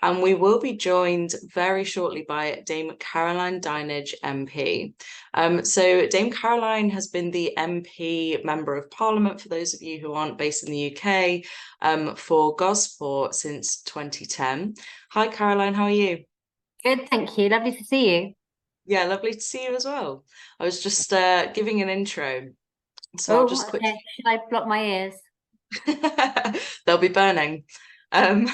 And we will be joined very shortly by Dame Caroline Dinenage MP. So Dame Caroline has been the MP Member of Parliament, for those of you who aren't based in the UK, for Gosport since 2010. Hi, Caroline, how are you? Good, thank you. Lovely to see you. Yeah, lovely to see you as well. I was just giving an intro, so I'll Oh, just quickly. okay. Should I block my ears? They'll be burning. Um,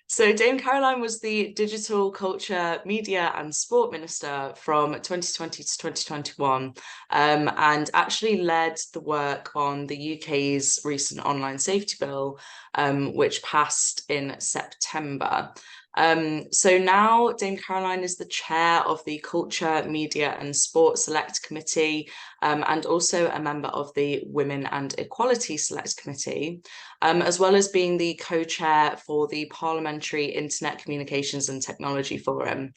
so Dame Caroline was the Digital Culture, Media and Sport Minister from 2020 to 2021, and actually led the work on the UK's recent online safety bill, which passed in September. So now Dame Caroline is the chair of the Culture, Media and Sport Select Committee, and also a member of the Women and Equality Select Committee, as well as being the co-chair for the Parliamentary Internet Communications and Technology Forum.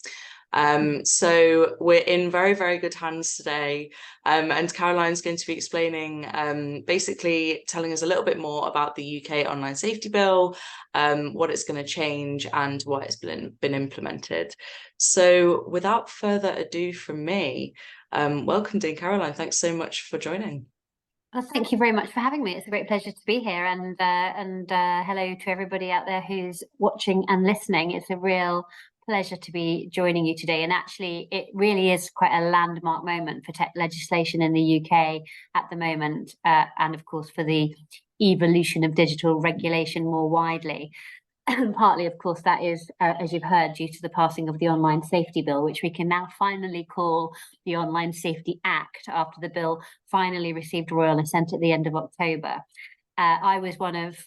So we're in very, very good hands today. And Caroline's going to be explaining, basically telling us a little bit more about the UK Online Safety Bill, what it's going to change and what it's been implemented. So without further ado from me, welcome, Dean Caroline. Thanks so much for joining. Well, thank you very much for having me. It's a great pleasure to be here, and hello to everybody out there who's watching and listening. It's a real pleasure to be joining you today. And actually, it really is quite a landmark moment for tech legislation in the UK at the moment, and of course for the evolution of digital regulation more widely. And partly, of course, that is, as you've heard, due to the passing of the Online Safety Bill, which we can now finally call the Online Safety Act after the bill finally received royal assent at the end of October. I was one of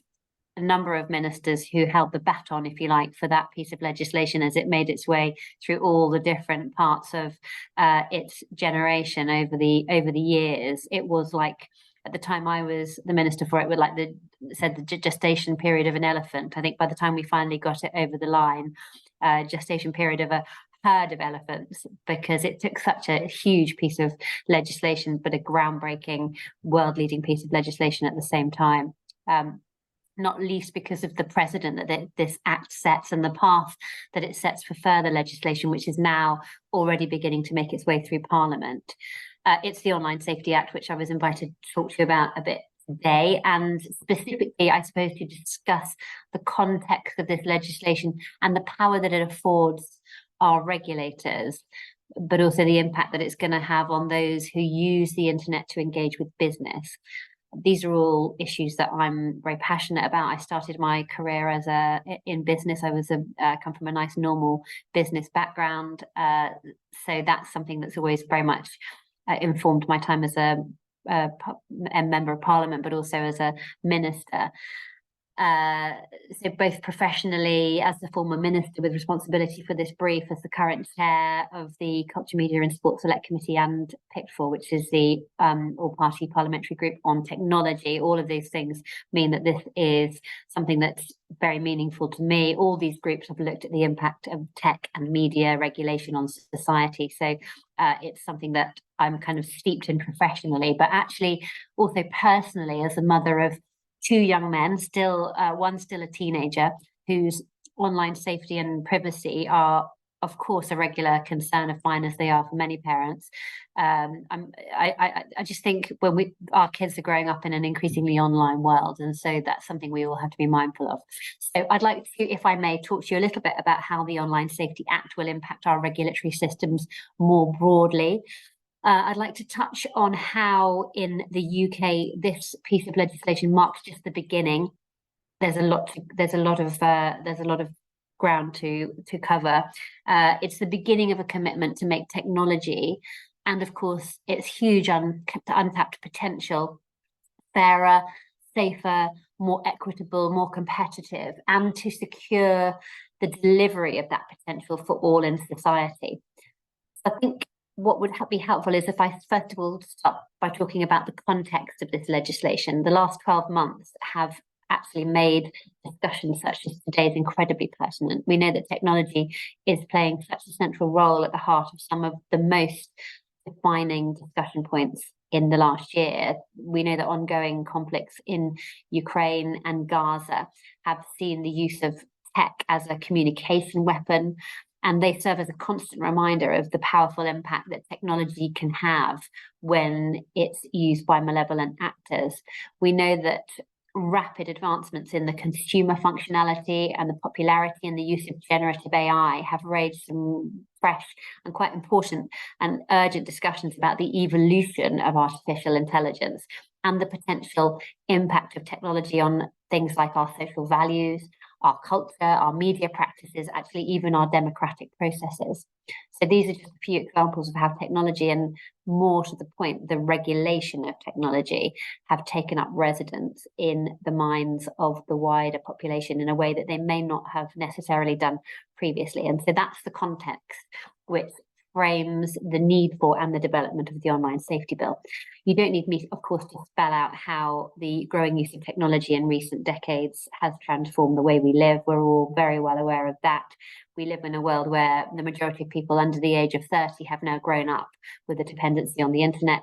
a number of ministers who held the baton, if you like, for that piece of legislation as it made its way through all the different parts of its generation over the years. It was like, at the time I was the minister for it, with like the gestation period of an elephant. I think by the time we finally got it over the line, gestation period of a herd of elephants, because it took such a huge piece of legislation, but a groundbreaking, world-leading piece of legislation at the same time. Not least because of the precedent that this act sets and the path that it sets for further legislation, which is now already beginning to make its way through Parliament. It's the Online Safety Act, which I was invited to talk to you about a bit today, and specifically, I suppose, to discuss the context of this legislation and the power that it affords our regulators, but also the impact that it's going to have on those who use the internet to engage with business. These are all issues that I'm very passionate about. I started my career in business. I was come from a nice normal business background, so that's something that's always very much informed my time as a member of Parliament, but also as a minister. So both professionally as the former minister with responsibility for this brief, as the current chair of the Culture, Media and Sports Select Committee, and picked for, which is the all-party parliamentary group on technology. All of these things mean that this is something that's very meaningful to me. All these groups have looked at the impact of tech and media regulation on society. So it's something that I'm kind of steeped in professionally, but actually also personally as a mother of two young men, one still a teenager, whose online safety and privacy are, of course, a regular concern of mine, as they are for many parents. I just think when our kids are growing up in an increasingly online world, and so that's something we all have to be mindful of. So I'd like to, if I may, talk to you a little bit about how the Online Safety Act will impact our regulatory systems more broadly. I'd like to touch on how in the UK this piece of legislation marks just the beginning. There's a lot of ground to cover. It's the beginning of a commitment to make technology, and of course its huge untapped potential, fairer, safer, more equitable, more competitive, and to secure the delivery of that potential for all in society. I think what would be helpful is if I first of all start by talking about the context of this legislation. The last 12 months have actually made discussions such as today's incredibly pertinent. We know that technology is playing such a central role at the heart of some of the most defining discussion points in the last year. We know that ongoing conflicts in Ukraine and Gaza have seen the use of tech as a communication weapon, and they serve as a constant reminder of the powerful impact that technology can have when it's used by malevolent actors. We know that rapid advancements in the consumer functionality and the popularity and the use of generative AI have raised some fresh and quite important and urgent discussions about the evolution of artificial intelligence and the potential impact of technology on things like our social values, our culture, our media practices, actually even our democratic processes. So these are just a few examples of how technology, and more to the point, the regulation of technology, have taken up residence in the minds of the wider population in a way that they may not have necessarily done previously. And so that's the context which frames the need for and the development of the Online Safety Bill. You don't need me, of course, to spell out how the growing use of technology in recent decades has transformed the way we live. We're all very well aware of that. We live in a world where the majority of people under the age of 30 have now grown up with a dependency on the internet.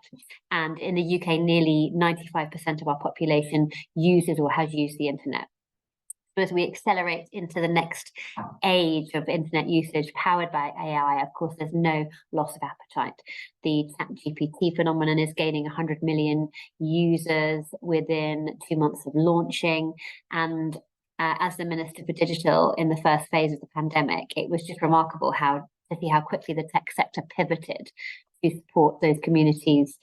And in the UK, nearly 95% of our population uses or has used the internet. As we accelerate into the next age of internet usage powered by AI, of course, there's no loss of appetite. The ChatGPT phenomenon is gaining 100 million users within 2 months of launching. And as the Minister for Digital in the first phase of the pandemic, it was just remarkable to see how quickly the tech sector pivoted to support those communities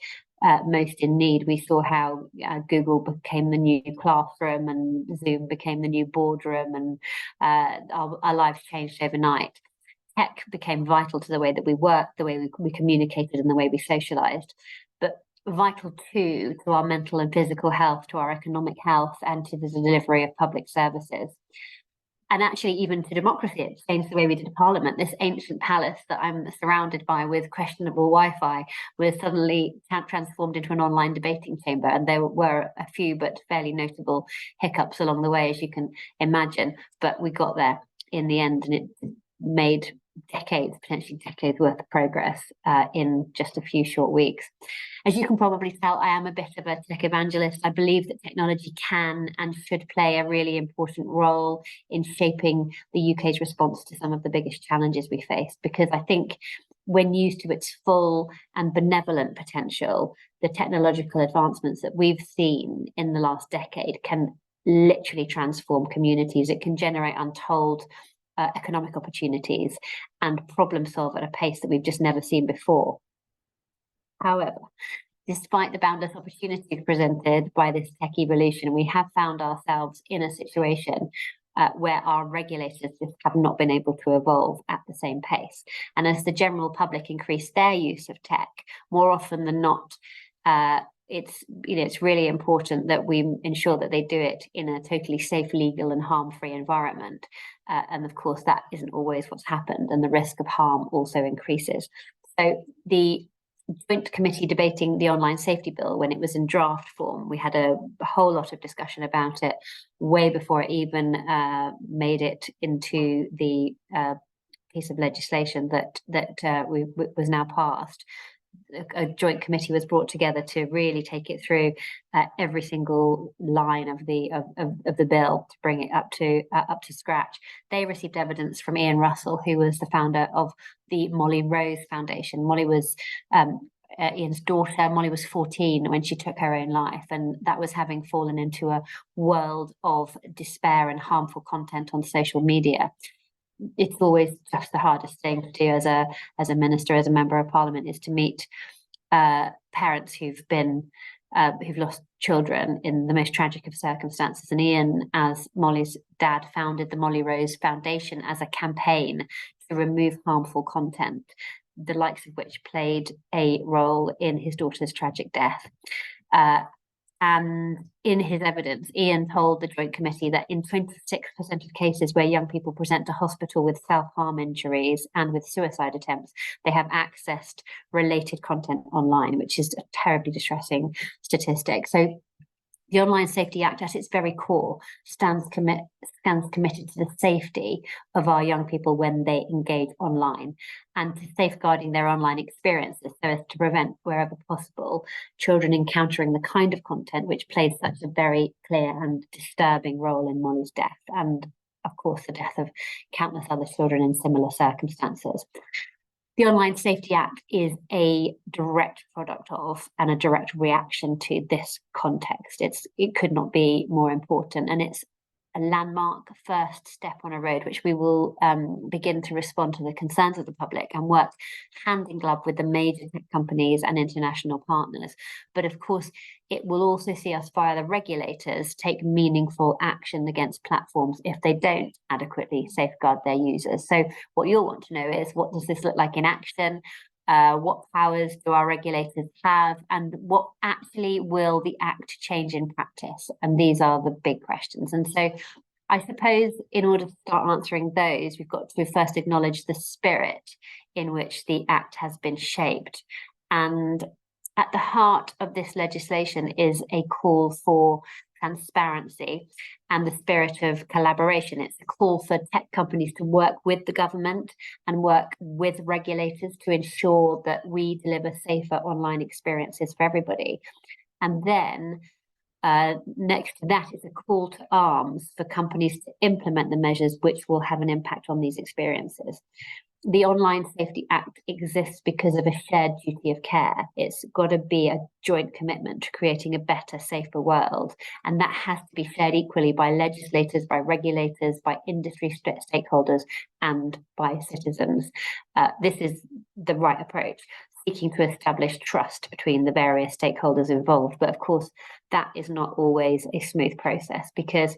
most in need. We saw how Google became the new classroom and Zoom became the new boardroom, and our lives changed overnight. Tech became vital to the way that we worked, the way we communicated, and the way we socialized, but vital too to our mental and physical health, to our economic health, and to the delivery of public services. And actually, even to democracy, it changed the way we did Parliament. This ancient palace that I'm surrounded by with questionable Wi-Fi was suddenly transformed into an online debating chamber. And there were a few but fairly notable hiccups along the way, as you can imagine. But we got there in the end, and it made decades, potentially decades worth of progress in just a few short weeks. As you can probably tell, I am a bit of a tech evangelist. I believe that technology can and should play a really important role in shaping the UK's response to some of the biggest challenges we face, because I think when used to its full and benevolent potential, the technological advancements that we've seen in the last decade can literally transform communities. It can generate untold economic opportunities and problem solve at a pace that we've just never seen before. However, despite the boundless opportunities presented by this tech evolution, we have found ourselves in a situation where our regulators just have not been able to evolve at the same pace. And as the general public increase their use of tech, more often than not, it's really important that we ensure that they do it in a totally safe, legal, and harm-free environment. And of course, that isn't always what's happened, and the risk of harm also increases. So the Joint Committee debating the Online Safety Bill, when it was in draft form, we had a whole lot of discussion about it way before it even made it into the piece of legislation that was now passed. A joint committee was brought together to really take it through every single line of the bill to bring it up to scratch. They received evidence from Ian Russell, who was the founder of the Molly Rose Foundation. Molly was Ian's daughter. Molly was 14 when she took her own life, and that was having fallen into a world of despair and harmful content on social media. It's always just the hardest thing to do as a minister, as a member of Parliament, is to meet parents who've lost children in the most tragic of circumstances. And Ian, as Molly's dad, founded the Molly Rose Foundation as a campaign to remove harmful content, the likes of which played a role in his daughter's tragic death. And in his evidence, Ian told the Joint Committee that in 26% of cases where young people present to hospital with self-harm injuries and with suicide attempts, they have accessed related content online, which is a terribly distressing statistic. So the Online Safety Act, at its very core, stands committed to the safety of our young people when they engage online, and to safeguarding their online experiences so as to prevent, wherever possible, children encountering the kind of content which played such a very clear and disturbing role in Molly's death. And of course, the death of countless other children in similar circumstances. The Online Safety Act is a direct product of and a direct reaction to this context. It could not be more important, and it's a landmark first step on a road which we will begin to respond to the concerns of the public and work hand in glove with the major tech companies and international partners. But of course, it will also see us via the regulators take meaningful action against platforms if they don't adequately safeguard their users. So what you'll want to know is, what does this look like in action? What powers do our regulators have, and what actually will the Act change in practice? And these are the big questions. And so I suppose in order to start answering those, we've got to first acknowledge the spirit in which the Act has been shaped. And at the heart of this legislation is a call for transparency and the spirit of collaboration. It's a call for tech companies to work with the government and work with regulators to ensure that we deliver safer online experiences for everybody. And then next to that is a call to arms for companies to implement the measures which will have an impact on these experiences. The Online Safety Act exists because of a shared duty of care. It's got to be a joint commitment to creating a better, safer world. And that has to be shared equally by legislators, by regulators, by industry stakeholders, and by citizens. This is the right approach, seeking to establish trust between the various stakeholders involved. But of course, that is not always a smooth process, because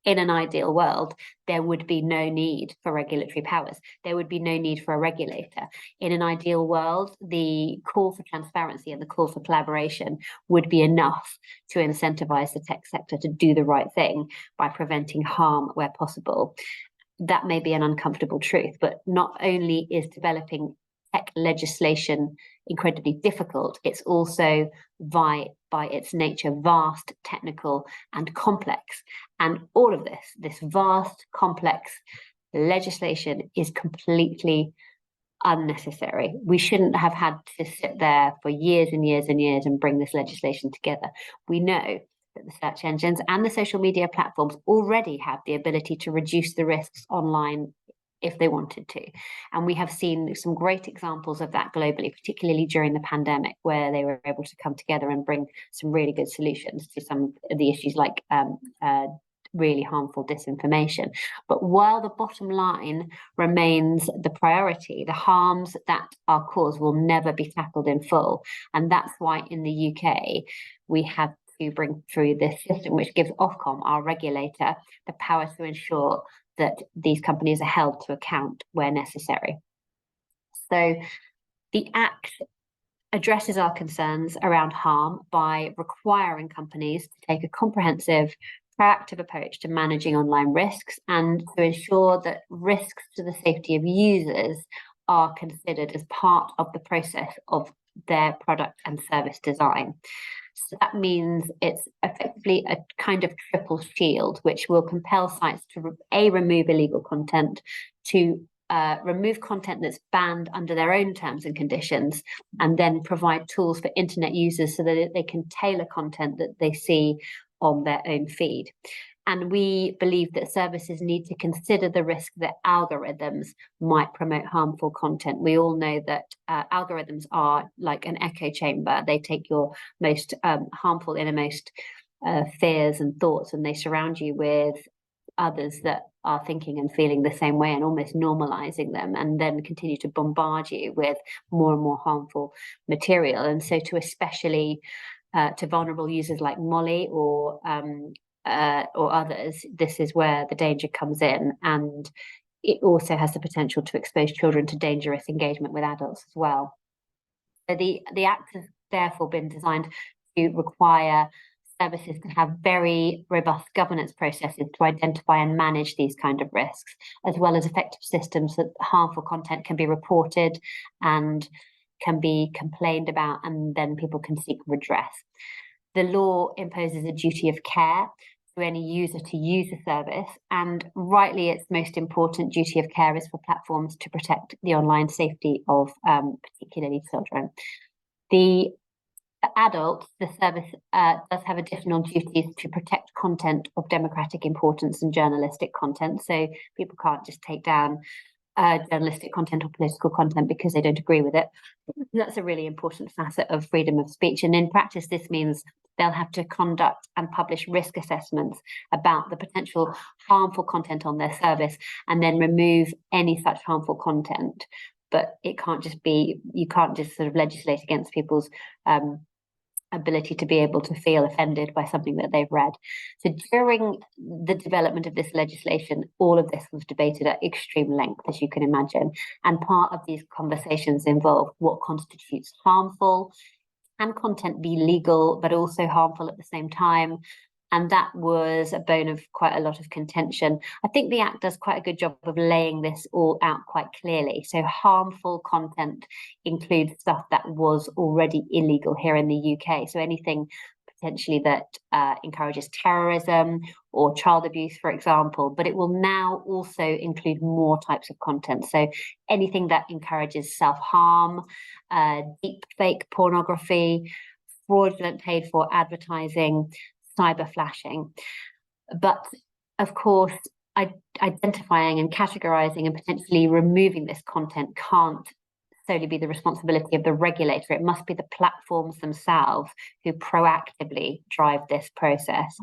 in an ideal world, there would be no need for regulatory powers. There would be no need for a regulator. In an ideal world, the call for transparency and the call for collaboration would be enough to incentivize the tech sector to do the right thing by preventing harm where possible. That may be an uncomfortable truth, but not only is developing tech legislation incredibly difficult, it's also by its nature vast, technical, and complex. And all of this vast, complex legislation is completely unnecessary. We shouldn't have had to sit there for years and years and years and bring this legislation together. We know that the search engines and the social media platforms already have the ability to reduce the risks online if they wanted to. And we have seen some great examples of that globally, particularly during the pandemic, where they were able to come together and bring some really good solutions to some of the issues like really harmful disinformation. But while the bottom line remains the priority, the harms that are caused will never be tackled in full. And that's why in the UK, we have to bring through this system which gives Ofcom, our regulator, the power to ensure that these companies are held to account where necessary. So the Act addresses our concerns around harm by requiring companies to take a comprehensive, proactive approach to managing online risks and to ensure that risks to the safety of users are considered as part of the process of their product and service design. So that means it's effectively a kind of triple shield, which will compel sites to remove illegal content, to remove content that's banned under their own terms and conditions, and then provide tools for internet users so that they can tailor content that they see on their own feed. And we believe that services need to consider the risk that algorithms might promote harmful content. We all know that algorithms are like an echo chamber. They take your most harmful, innermost fears and thoughts, and they surround you with others that are thinking and feeling the same way and almost normalizing them, and then continue to bombard you with more and more harmful material. And so to especially to vulnerable users like Molly or others, this is where the danger comes in, and it also has the potential to expose children to dangerous engagement with adults as well. So the Act has therefore been designed to require services to have very robust governance processes to identify and manage these kind of risks, as well as effective systems that harmful content can be reported and can be complained about, and then people can seek redress. The law imposes a duty of care to any user to use a service, and rightly its most important duty of care is for platforms to protect the online safety of particularly children. The adults, the service does have additional duties to protect content of democratic importance and journalistic content. So people can't just take down journalistic content or political content because they don't agree with it. That's a really important facet of freedom of speech. And in practice, this means they'll have to conduct and publish risk assessments about the potential harmful content on their service and then remove any such harmful content. But it can't just be, you can't just sort of legislate against people's ability to be able to feel offended by something that they've read. So during the development of this legislation, all of this was debated at extreme length, as you can imagine. And part of these conversations involved what constitutes harmful. Can content be legal, but also harmful at the same time? And that was a bone of quite a lot of contention. I think the Act does quite a good job of laying this all out quite clearly. So harmful content includes stuff that was already illegal here in the UK. So anything potentially that encourages terrorism or child abuse, for example, but it will now also include more types of content. So anything that encourages self-harm, deep fake pornography, fraudulent paid for advertising, cyber flashing. But of course, identifying and categorizing and potentially removing this content can't solely be the responsibility of the regulator. It must be the platforms themselves who proactively drive this process.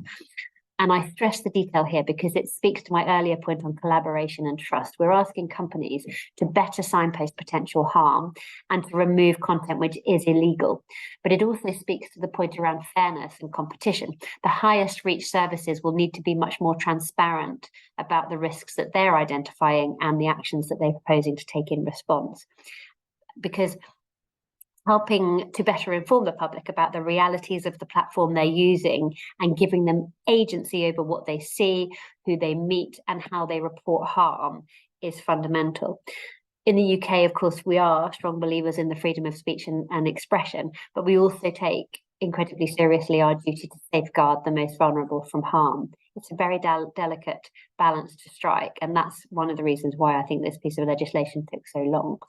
And I stress the detail here because it speaks to my earlier point on collaboration and trust. We're asking companies to better signpost potential harm and to remove content which is illegal. But it also speaks to the point around fairness and competition. The highest reach services will need to be much more transparent about the risks that they're identifying and the actions that they're proposing to take in response. Because helping to better inform the public about the realities of the platform they're using and giving them agency over what they see, who they meet, and how they report harm is fundamental. In the UK, of course, we are strong believers in the freedom of speech and expression, but we also take incredibly seriously our duty to safeguard the most vulnerable from harm. It's a very delicate balance to strike, and that's one of the reasons why I think this piece of legislation took so long.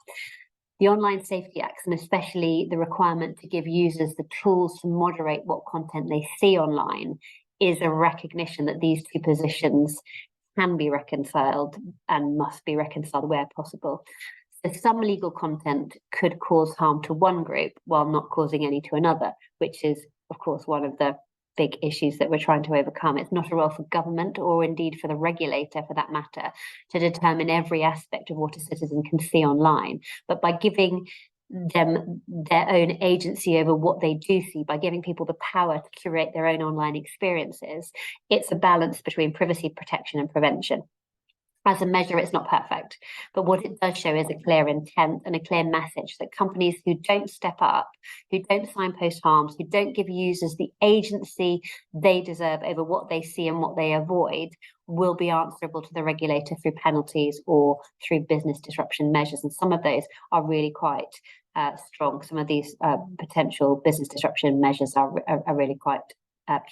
The Online Safety Acts, and especially the requirement to give users the tools to moderate what content they see online, is a recognition that these two positions can be reconciled and must be reconciled where possible. So some legal content could cause harm to one group while not causing any to another, which is, of course, one of the big issues that we're trying to overcome. It's not a role for government or indeed for the regulator, for that matter, to determine every aspect of what a citizen can see online. But by giving them their own agency over what they do see, by giving people the power to curate their own online experiences, it's a balance between privacy protection and prevention. As a measure, it's not perfect, but what it does show is a clear intent and a clear message that companies who don't step up, who don't signpost harms, who don't give users the agency they deserve over what they see and what they avoid, will be answerable to the regulator through penalties or through business disruption measures. And some of those are really quite strong. Some of these potential business disruption measures are really quite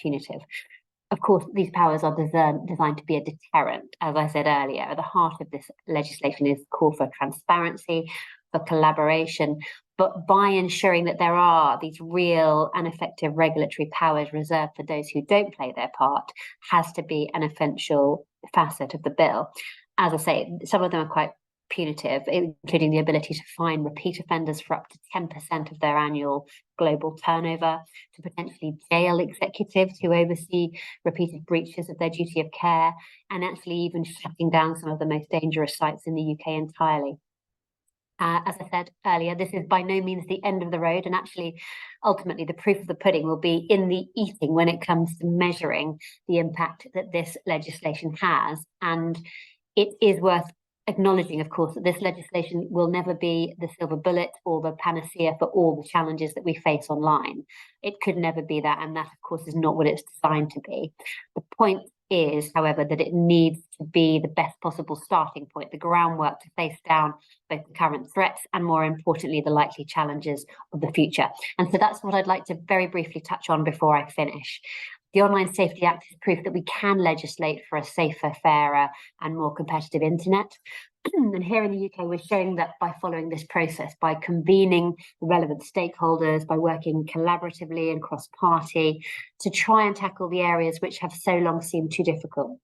punitive. Of course, these powers are designed to be a deterrent. As I said earlier, at the heart of this legislation is the call for transparency, for collaboration, but by ensuring that there are these real and effective regulatory powers reserved for those who don't play their part, has to be an essential facet of the bill. As I say, some of them are quite punitive, including the ability to fine repeat offenders for up to 10% of their annual global turnover, to potentially jail executives who oversee repeated breaches of their duty of care, and actually even shutting down some of the most dangerous sites in the UK entirely. As I said earlier, this is by no means the end of the road, and actually, ultimately, the proof of the pudding will be in the eating when it comes to measuring the impact that this legislation has. And it is worth acknowledging, of course, that this legislation will never be the silver bullet or the panacea for all the challenges that we face online. It could never be that, and that, of course, is not what it's designed to be. The point is, however, that it needs to be the best possible starting point, the groundwork to face down both the current threats and, more importantly, the likely challenges of the future. And so that's what I'd like to very briefly touch on before I finish. The Online Safety Act is proof that we can legislate for a safer, fairer, and more competitive internet. And here in the UK, we're showing that by following this process, by convening the relevant stakeholders, by working collaboratively and cross-party to try and tackle the areas which have so long seemed too difficult.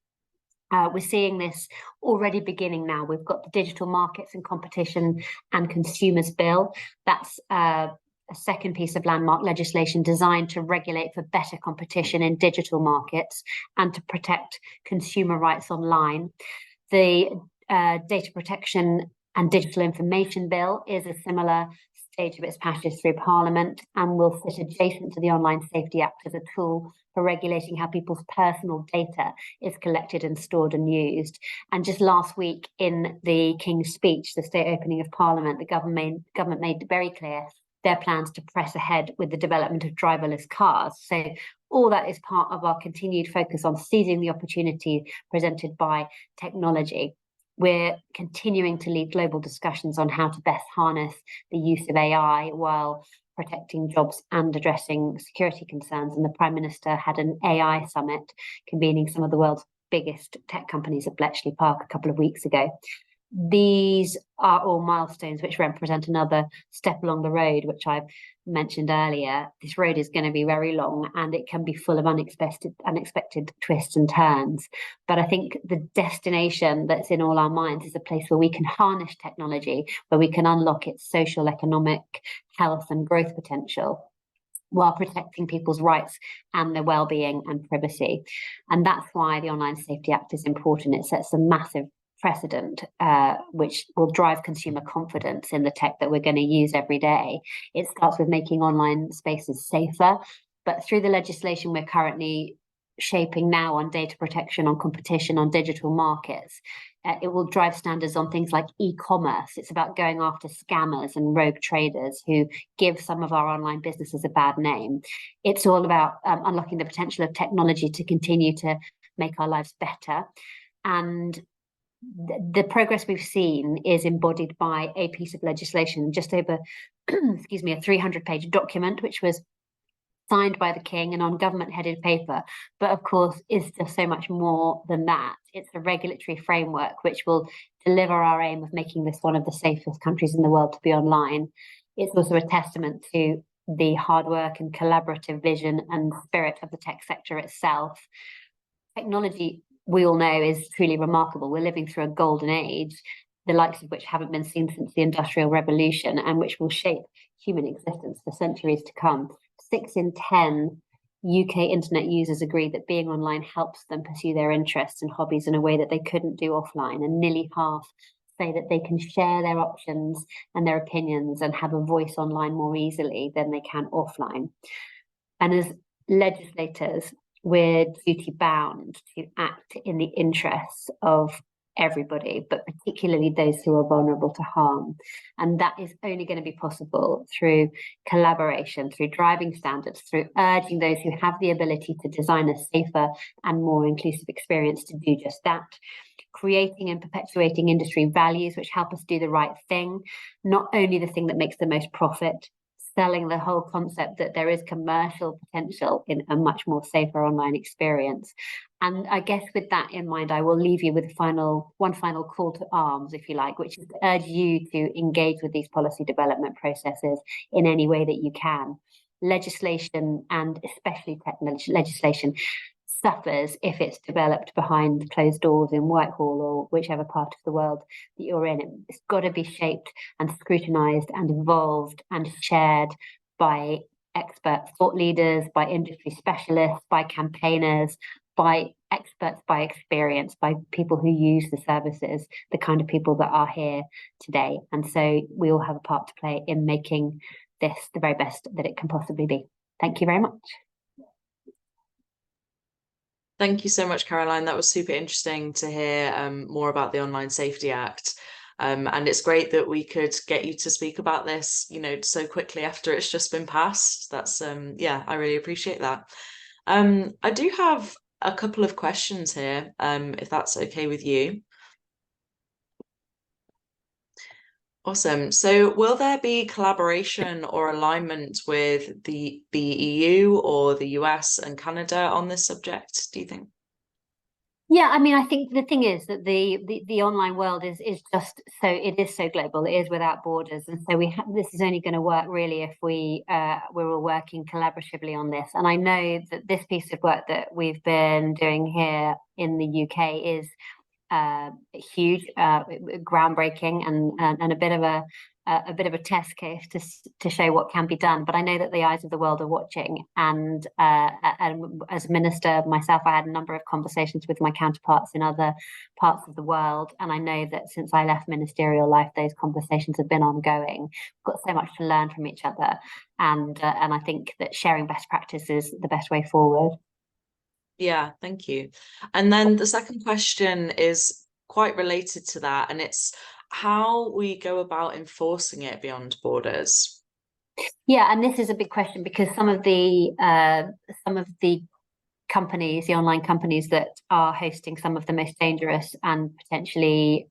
We're seeing this already beginning now. We've got the Digital Markets and Competition and Consumers Bill. That's a second piece of landmark legislation designed to regulate for better competition in digital markets and to protect consumer rights online. The Data Protection and Digital Information Bill is a similar stage of its passage through Parliament and will sit adjacent to the Online Safety Act as a tool for regulating how people's personal data is collected and stored and used. And just last week in the King's Speech, the state opening of Parliament, the government made very clear their plans to press ahead with the development of driverless cars. So all that is part of our continued focus on seizing the opportunity presented by technology. We're continuing to lead global discussions on how to best harness the use of AI while protecting jobs and addressing security concerns. And the Prime Minister had an AI summit convening some of the world's biggest tech companies at Bletchley Park a couple of weeks ago. These are all milestones which represent another step along the road, which I've mentioned earlier. This road is going to be very long and it can be full of unexpected twists and turns. But I think the destination that's in all our minds is a place where we can harness technology, where we can unlock its social, economic, health and growth potential while protecting people's rights and their well-being and privacy. And that's why the Online Safety Act is important. It sets a massive precedent, which will drive consumer confidence in the tech that we're going to use every day. It starts with making online spaces safer, but through the legislation we're currently shaping now on data protection, on competition, on digital markets, it will drive standards on things like e-commerce. It's about going after scammers and rogue traders who give some of our online businesses a bad name. It's all about unlocking the potential of technology to continue to make our lives better. And the progress we've seen is embodied by a piece of legislation, just over, excuse me, a 300-page document, which was signed by the King and on government-headed paper, but of course is just so much more than that. It's a regulatory framework which will deliver our aim of making this one of the safest countries in the world to be online. It's also a testament to the hard work and collaborative vision and spirit of the tech sector itself. Technology, we all know, is truly remarkable. We're living through a golden age, the likes of which haven't been seen since the Industrial Revolution, and which will shape human existence for centuries to come. 6 in 10 UK internet users agree that being online helps them pursue their interests and hobbies in a way that they couldn't do offline, and nearly half say that they can share their options and their opinions and have a voice online more easily than they can offline. And as legislators, we're duty bound to act in the interests of everybody, but particularly those who are vulnerable to harm. And that is only going to be possible through collaboration, through driving standards, through urging those who have the ability to design a safer and more inclusive experience to do just that, creating and perpetuating industry values which help us do the right thing, not only the thing that makes the most profit, selling the whole concept that there is commercial potential in a much more safer online experience. And I guess with that in mind, I will leave you with one final call to arms, if you like, which is to urge you to engage with these policy development processes in any way that you can. Legislation, and especially technology legislation, suffers if it's developed behind closed doors in Whitehall or whichever part of the world that you're in. It's got to be shaped and scrutinized and evolved and shared by expert thought leaders, by industry specialists, by campaigners, by experts, by experience, by people who use the services, the kind of people that are here today. And so we all have a part to play in making this the very best that it can possibly be. Thank you very much. Thank you so much, Caroline. That was super interesting to hear more about the Online Safety Act. And it's great that we could get you to speak about this, so quickly after it's just been passed. That's, yeah, I really appreciate that. I do have a couple of questions here, if that's okay with you. Awesome. So will there be collaboration or alignment with the EU or the US and Canada on this subject, do you think? Yeah, I mean, I think the thing is that the online world is just so, it is so global. It is without borders, and so this is only going to work really if we're all working collaboratively on this. And I know that this piece of work that we've been doing here in the UK is huge, groundbreaking, and a bit of a test case to show what can be done. But I know that the eyes of the world are watching, and as a minister myself, I had a number of conversations with my counterparts in other parts of the world, and I know that since I left ministerial life, those conversations have been ongoing. We've got so much to learn from each other, and I think that sharing best practice is the best way forward. Yeah, thank you. And then the second question is quite related to that, and it's how we go about enforcing it beyond borders. Yeah, and this is a big question because some of the companies, the online companies that are hosting some of the most dangerous and potentially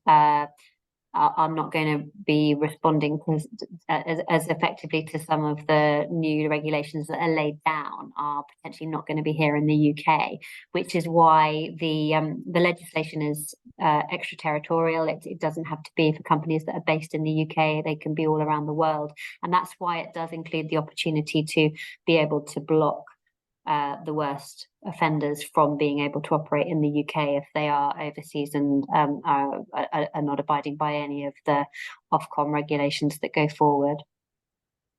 are not going to be responding as effectively to some of the new regulations that are laid down, are potentially not going to be here in the UK, which is why the legislation is extraterritorial. It doesn't have to be for companies that are based in the UK. They can be all around the world, and that's why it does include the opportunity to be able to block the worst offenders from being able to operate in the UK if they are overseas and are not abiding by any of the Ofcom regulations that go forward.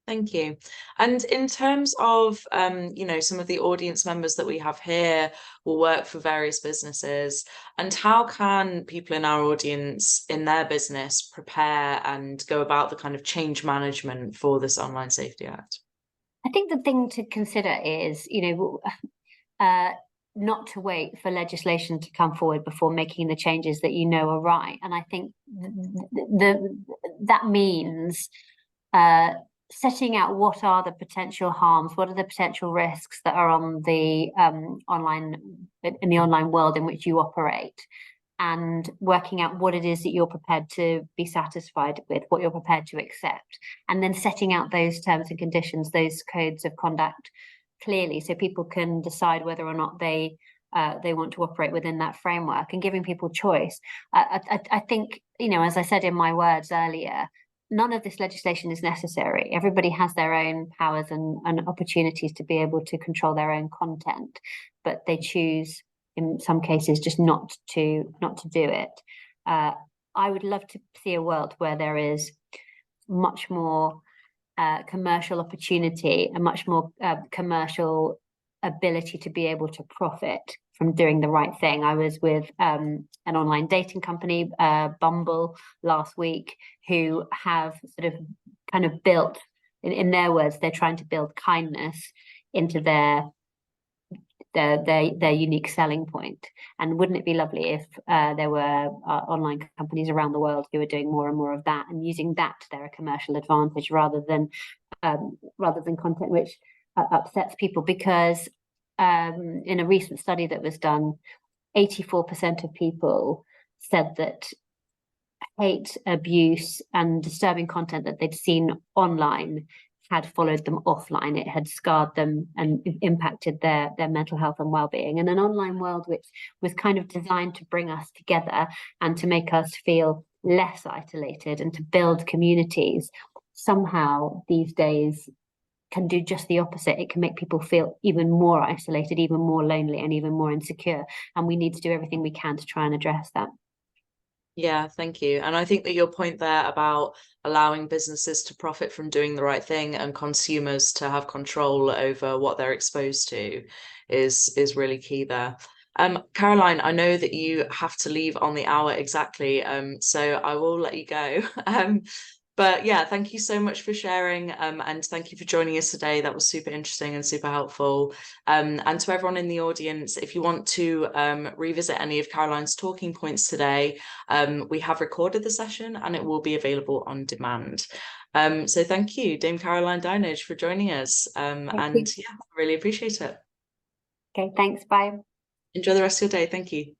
Thank you. And in terms of, some of the audience members that we have here will work for various businesses, and how can people in our audience in their business prepare and go about the kind of change management for this Online Safety Act? I think the thing to consider is, not to wait for legislation to come forward before making the changes that you know are right. And I think that means setting out what are the potential harms, what are the potential risks that are on the online world in which you operate, and working out what it is that you're prepared to be satisfied with, what you're prepared to accept, and then setting out those terms and conditions, those codes of conduct clearly, so people can decide whether or not they want to operate within that framework, and giving people choice. I think, as I said in my words earlier, none of this legislation is necessary. Everybody has their own powers and opportunities to be able to control their own content, but they choose in some cases just not to do it. I would love to see a world where there is much more commercial opportunity and much more commercial ability to be able to profit from doing the right thing. I was with an online dating company, Bumble, last week, who have sort of kind of built, in their words, they're trying to build kindness into their unique selling point. And wouldn't it be lovely if there were online companies around the world who are doing more and more of that and using that to their commercial advantage rather than content which upsets people? Because in a recent study that was done, 84% of people said that hate, abuse, and disturbing content that they'd seen online had followed them offline. It had scarred them and impacted their mental health and well-being. And an online world which was kind of designed to bring us together and to make us feel less isolated and to build communities, somehow these days can do just the opposite. It can make people feel even more isolated, even more lonely, and even more insecure. And we need to do everything we can to try and address that. Yeah, thank you. And I think that your point there about allowing businesses to profit from doing the right thing and consumers to have control over what they're exposed to is really key there. Caroline, I know that you have to leave on the hour exactly, so I will let you go. But yeah, thank you so much for sharing, and thank you for joining us today. That was super interesting and super helpful. And to everyone in the audience, if you want to revisit any of Caroline's talking points today, we have recorded the session and it will be available on demand. So thank you, Dame Caroline Dinenage, for joining us. And yeah, really appreciate it. Okay, thanks. Bye. Enjoy the rest of your day. Thank you.